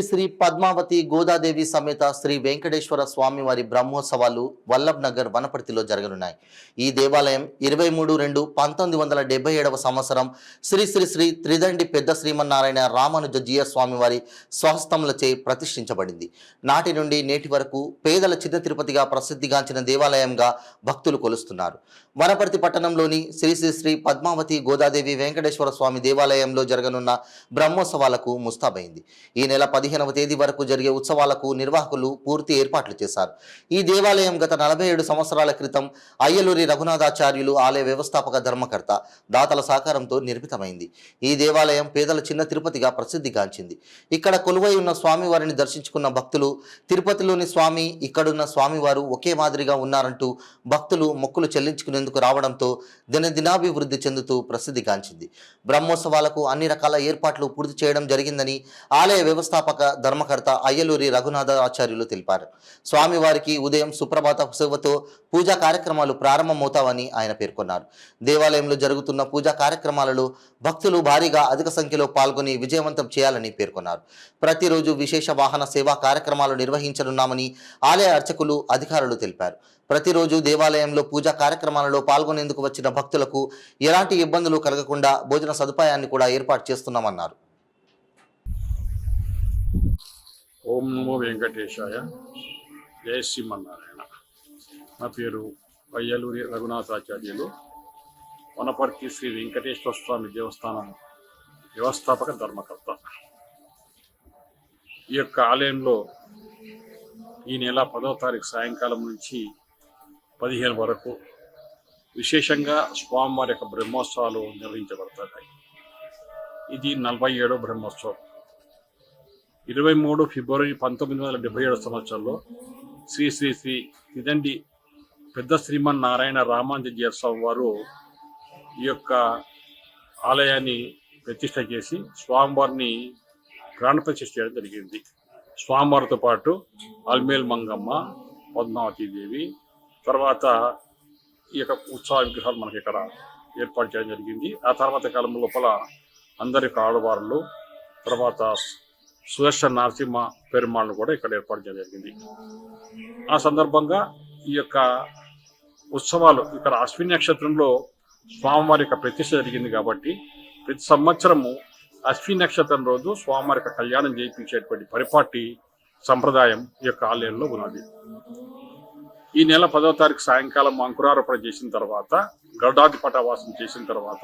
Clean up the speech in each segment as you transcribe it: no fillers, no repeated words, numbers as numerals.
శ్రీ పద్మావతి గోదాదేవి సమేత శ్రీ వెంకటేశ్వర స్వామి వారి బ్రహ్మోత్సవాలు వల్లభ్ నగర్ వనపర్తిలో జరగనున్నాయి. ఈ దేవాలయం 23/2/1977 సంవత్సరం శ్రీ శ్రీ శ్రీ త్రిదండి పెద్ద శ్రీమన్నారాయణ రామానుజ జీయ స్వామి వారి స్వహస్తములచే ప్రతిష్ఠించబడింది. నాటి నుండి నేటి వరకు పేదల చిన్న తిరుపతిగా ప్రసిద్ధిగాంచిన దేవాలయంగా భక్తులు కొలుస్తున్నారు. వనపర్తి పట్టణంలోని శ్రీ శ్రీ శ్రీ పద్మావతి గోదాదేవి వెంకటేశ్వర స్వామి దేవాలయంలో జరగనున్న బ్రహ్మోత్సవాలకు ముస్తాబైంది. ఈ నెల 15వ తేదీ వరకు జరిగే ఉత్సవాలకు నిర్వాహకులు పూర్తి ఏర్పాట్లు చేశారు. ఈ దేవాలయం గత 47 సంవత్సరాల క్రితం అయ్యలూరి రఘునాథాచార్యులు ఆలయ వ్యవస్థాపక ధర్మకర్త దాతల సహకారంతో నిర్మితమైంది. ఈ దేవాలయం పేదల చిన్న తిరుపతిగా ప్రసిద్ధిగాంచింది. ఇక్కడ కొలువై ఉన్న స్వామివారిని దర్శించుకున్న భక్తులు తిరుపతిలోని స్వామి ఇక్కడున్న స్వామివారు ఒకే మాదిరిగా ఉన్నారంటూ భక్తులు మొక్కులు చెల్లించుకునేందుకు రావడంతో దినదినాభివృద్ధి చెందుతూ ప్రసిద్ధిగాంచింది. బ్రహ్మోత్సవాలకు అన్ని రకాల ఏర్పాట్లు పూర్తి చేయడం జరిగిందని ఆలయ వ్యవస్థాపక ధర్మకర్త అయ్యలూరి రఘునాథాచార్యులు తెలిపారు. స్వామివారికి ఉదయం సుప్రభాత సేవతో పూజా కార్యక్రమాలు ప్రారంభమవుతావని ఆయన పేర్కొన్నారు. దేవాలయంలో జరుగుతున్న పూజా కార్యక్రమాలలో భక్తులు భారీగా అధిక సంఖ్యలో పాల్గొని విజయవంతం చేయాలని పేర్కొన్నారు. ప్రతిరోజు విశేష వాహన సేవా కార్యక్రమాలు నిర్వహించనున్నామని ఆలయ అర్చకులు అధికారులు తెలిపారు. ప్రతిరోజు దేవాలయంలో పూజా కార్యక్రమాలలో పాల్గొనేందుకు వచ్చిన భక్తులకు ఎలాంటి ఇబ్బందులు కలగకుండా భోజన సదుపాయాన్ని కూడా ఏర్పాటు చేస్తున్నామన్నారు. ఓం నమో వెంకటేశాయ. జయ శ్రీమన్నారాయణ. నా పేరు అయ్యలూరి రఘునాథాచార్యులు, వనపర్తి శ్రీ వెంకటేశ్వర స్వామి దేవస్థానం వ్యవస్థాపక ధర్మకర్త. ఈ యొక్క ఆలయంలో ఈ నెల 10వ తారీఖు సాయంకాలం నుంచి 15 వరకు విశేషంగా స్వామివారి యొక్క బ్రహ్మోత్సవాలు నిర్వహించబడతాయి. ఇది 47వ బ్రహ్మోత్సవం. 23 ఫిబ్రవరి 1977 సంవత్సరంలో శ్రీ శ్రీ శ్రీ త్రిదండి పెద్ద శ్రీమన్నారాయణ రామానుజ జీయ స్వామి వారు ఈ యొక్క ఆలయాన్ని ప్రతిష్ట చేసి స్వామివారిని ప్రాణ ప్రతిష్ఠ చేయడం జరిగింది. స్వామివారితో పాటు అల్మేల్ మంగమ్మ, పద్మావతీదేవి, తర్వాత ఈ యొక్క ఉత్సవ విగ్రహాలు మనకి ఇక్కడ ఏర్పాటు చేయడం జరిగింది. ఆ తర్వాత కాలం లోపల అందరి ఆడవారులు, తర్వాత సుదర్శన నరసింహ పెరుమాళ్ళను కూడా ఇక్కడ ఏర్పాటు చేయడం జరిగింది. ఆ సందర్భంగా ఈ యొక్క ఉత్సవాలు ఇక్కడ అశ్విని నక్షత్రంలో స్వామివారి యొక్క ప్రతిష్ఠ జరిగింది కాబట్టి ప్రతి సంవత్సరము అశ్విని నక్షత్రం రోజు స్వామివారి యొక్క కళ్యాణం చేయించేటువంటి పరిపాటి సంప్రదాయం ఈ యొక్క ఆలయంలో ఉన్నది. ఈ నెల 10వ తారీఖు సాయంకాలం అంకురారోపణ చేసిన తర్వాత, గరుడాధిపటావాసం చేసిన తర్వాత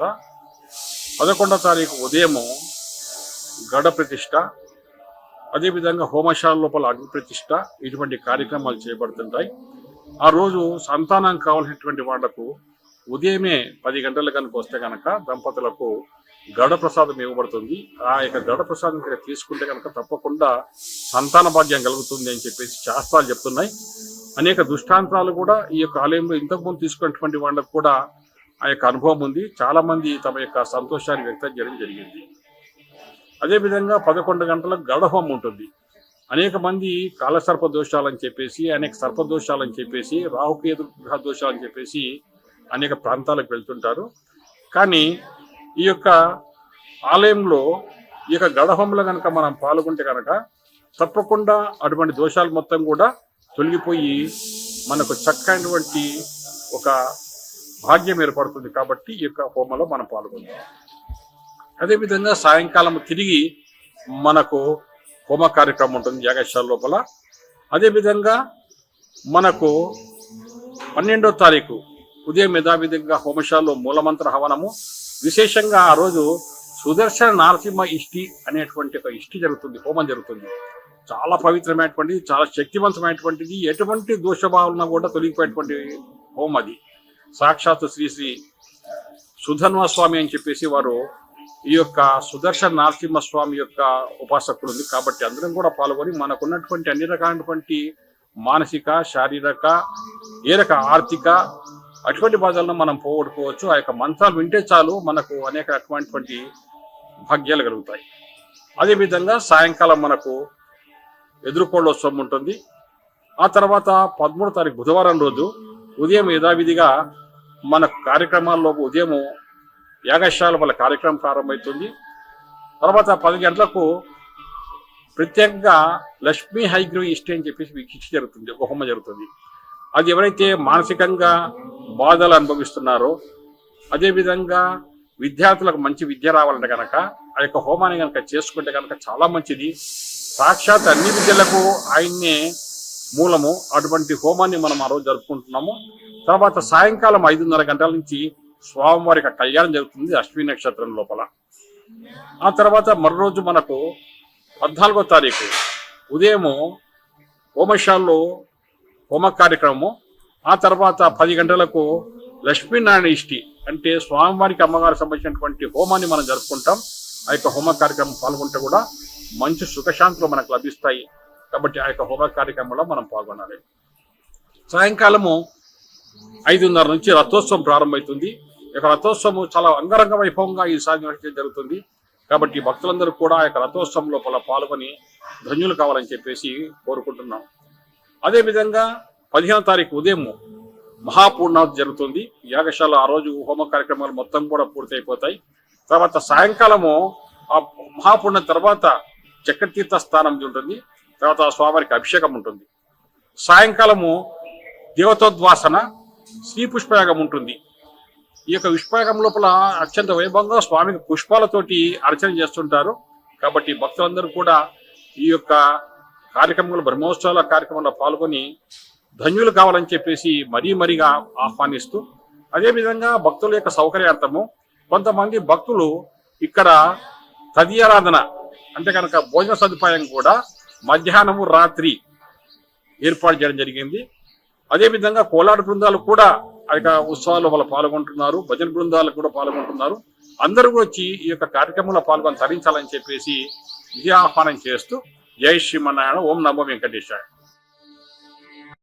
11వ తారీఖు ఉదయము గడ ప్రతిష్ట, అదేవిధంగా హోమశాల లోపల అగ్ని ప్రతిష్ట, ఇటువంటి కార్యక్రమాలు చేయబడుతుంటాయి. ఆ రోజు సంతానం కావాల్సినటువంటి వాళ్లకు ఉదయమే 10 గంటల కనుక వస్తే కనుక దంపతులకు గడ ప్రసాదం ఇవ్వబడుతుంది. ఆ యొక్క గడ ప్రసాదం తీసుకుంటే కనుక తప్పకుండా సంతాన భాగ్యం కలుగుతుంది అని చెప్పేసి శాస్త్రాలు చెప్తున్నాయి. అనేక దృష్టాంతాలు కూడా ఈ యొక్క ఆలయంలో ఇంతకుముందు తీసుకున్నటువంటి వాళ్ళకు కూడా ఆ యొక్క అనుభవం ఉంది. చాలా మంది తమ యొక్క సంతోషాన్ని వ్యక్తం చేయడం జరిగింది. అదేవిధంగా 11 గంటలకు గడహోమం ఉంటుంది. అనేక మంది కాలసర్ప దోషాలని చెప్పేసి, అనేక సర్పదోషాలని చెప్పేసి, రాహుకేతు గ్రహ దోషాలని చెప్పేసి అనేక ప్రాంతాలకు వెళ్తుంటారు. కానీ ఈ యొక్క ఆలయంలో ఈ యొక్క గడహోమంలో కనుక మనం పాల్గొంటే కనుక తప్పకుండా అటువంటి దోషాలు మొత్తం కూడా తొలగిపోయి మనకు చక్కైనటువంటి ఒక భాగ్యం ఏర్పడుతుంది. కాబట్టి ఈ యొక్క హోమంలో మనం పాల్గొంటాం. అదేవిధంగా సాయంకాలం తిరిగి మనకు హోమ కార్యక్రమం ఉంటుంది యాగశాల లోపల. అదేవిధంగా మనకు 12వ తారీఖు ఉదయం యథావిధంగా హోమశాలలో మూలమంత్ర హవనము, విశేషంగా ఆ రోజు సుదర్శన నరసింహ ఇష్టి అనేటువంటి ఒక ఇష్టి జరుగుతుంది, హోమం జరుగుతుంది. చాలా పవిత్రమైనటువంటిది, చాలా శక్తివంతమైనటువంటిది, ఎటువంటి దోషభావన కూడా తొలగిపోయేటువంటి హోమం అది. సాక్షాత్తు శ్రీ శ్రీ సుధన్వ స్వామి అని చెప్పేసి వారు ఈ యొక్క సుదర్శన నరసింహస్వామి యొక్క ఉపాసకులు ఉంది. కాబట్టి అందరం కూడా పాల్గొని మనకున్నటువంటి అన్ని రకాలైనటువంటి మానసిక, శారీరక, ఆర్థిక అటువంటి బాధలను మనం పోగొట్టుకోవచ్చు. ఆ యొక్క మంత్రాలు వింటే చాలు మనకు అనేక రకమైనటువంటి భాగ్యాలు కలుగుతాయి. అదేవిధంగా సాయంకాలం మనకు ఎదురుకోళ్ళోత్సవం ఉంటుంది. ఆ తర్వాత 13వ తారీఖు బుధవారం రోజు ఉదయం యథావిధిగా మన కార్యక్రమాల్లో ఉదయము యాగశాల వల్ల కార్యక్రమం ప్రారంభమవుతుంది. తర్వాత 10 గంటలకు ప్రత్యేకంగా లక్ష్మీ హైగ్రో ఇష్టి అని చెప్పేసి వీక్షించి జరుగుతుంది, ఒక హోమం జరుగుతుంది. అది ఎవరైతే మానసికంగా బాధలు అనుభవిస్తున్నారో, అదేవిధంగా విద్యార్థులకు మంచి విద్య రావాలంటే కనుక ఆ యొక్క హోమాన్ని కనుక చేసుకుంటే కనుక చాలా మంచిది. సాక్షాత్ అన్ని విద్యలకు ఆయన్నే మూలము. అటువంటి హోమాన్ని మనం ఆ రోజు జరుపుకుంటున్నాము. తర్వాత సాయంకాలం 5:30 గంటల నుంచి స్వామివారికి కళ్యాణం జరుగుతుంది అశ్విని నక్షత్రం లోపల. ఆ తర్వాత మరో రోజు మనకు 14వ తారీఖు ఉదయము హోమశాలలో హోమ కార్యక్రమము. ఆ తర్వాత 10 గంటలకు లక్ష్మీనారాయణ ఇష్టి అంటే స్వామివారికి అమ్మగారికి సంబంధించినటువంటి హోమాన్ని మనం జరుపుకుంటాం. ఆ యొక్క హోమ కార్యక్రమం పాల్గొంటే కూడా మంచి సుఖశాంతులు మనకు లభిస్తాయి. కాబట్టి ఆ యొక్క హోమ కార్యక్రమంలో మనం పాల్గొనాలి. సాయంకాలము 5:30 నుంచి రథోత్సవం ప్రారంభమవుతుంది. ఈ యొక్క రథోత్సవం చాలా అంగరంగ వైభవంగా ఈసారి జరుగుతుంది. కాబట్టి భక్తులందరూ కూడా ఆ యొక్క రథోత్సవం లోపల పాల్గొని ధన్యులు కావాలని చెప్పేసి కోరుకుంటున్నాం. అదేవిధంగా 15వ తారీఖు ఉదయం మహాపూర్ణావతి జరుగుతుంది. యాగశాల ఆ రోజు హోమ కార్యక్రమాలు మొత్తం కూడా పూర్తయిపోతాయి. తర్వాత సాయంకాలము ఆ మహాపూర్ణ తర్వాత చక్రతీర్థ స్థానం ఉంటుంది. తర్వాత స్వామివారికి అభిషేకం ఉంటుంది. సాయంకాలము దేవతోద్వాసన శ్రీ పుష్పయాగం ఉంటుంది. ఈ యొక్క పుష్పయాగం లోపల అత్యంత వైభవంగా స్వామికి పుష్పాలతోటి అర్చన చేస్తుంటారు. కాబట్టి భక్తులందరూ కూడా ఈ యొక్క కార్యక్రమంలో బ్రహ్మోత్సవాల కార్యక్రమంలో పాల్గొని ధన్యులు కావాలని చెప్పేసి మరీగా ఆహ్వానిస్తూ, అదేవిధంగా భక్తుల యొక్క సౌకర్యార్థము కొంతమంది భక్తులు ఇక్కడ తదియారాధన అంటే కనుక భోజన సదుపాయం కూడా మధ్యాహ్నము రాత్రి ఏర్పాటు చేయడం జరిగింది. అదేవిధంగా కోలాట బృందాలు కూడా ఆ యొక్క ఉత్సవాల్లో వాళ్ళు పాల్గొంటున్నారు. భజన బృందాలు కూడా పాల్గొంటున్నారు. అందరూ వచ్చి ఈ యొక్క కార్యక్రమంలో పాల్గొని తరించాలని చెప్పేసి విజయాహ్వానం చేస్తూ జై శ్రీమన్నారాయణ. ఓం నమో వెంకటేశాయ.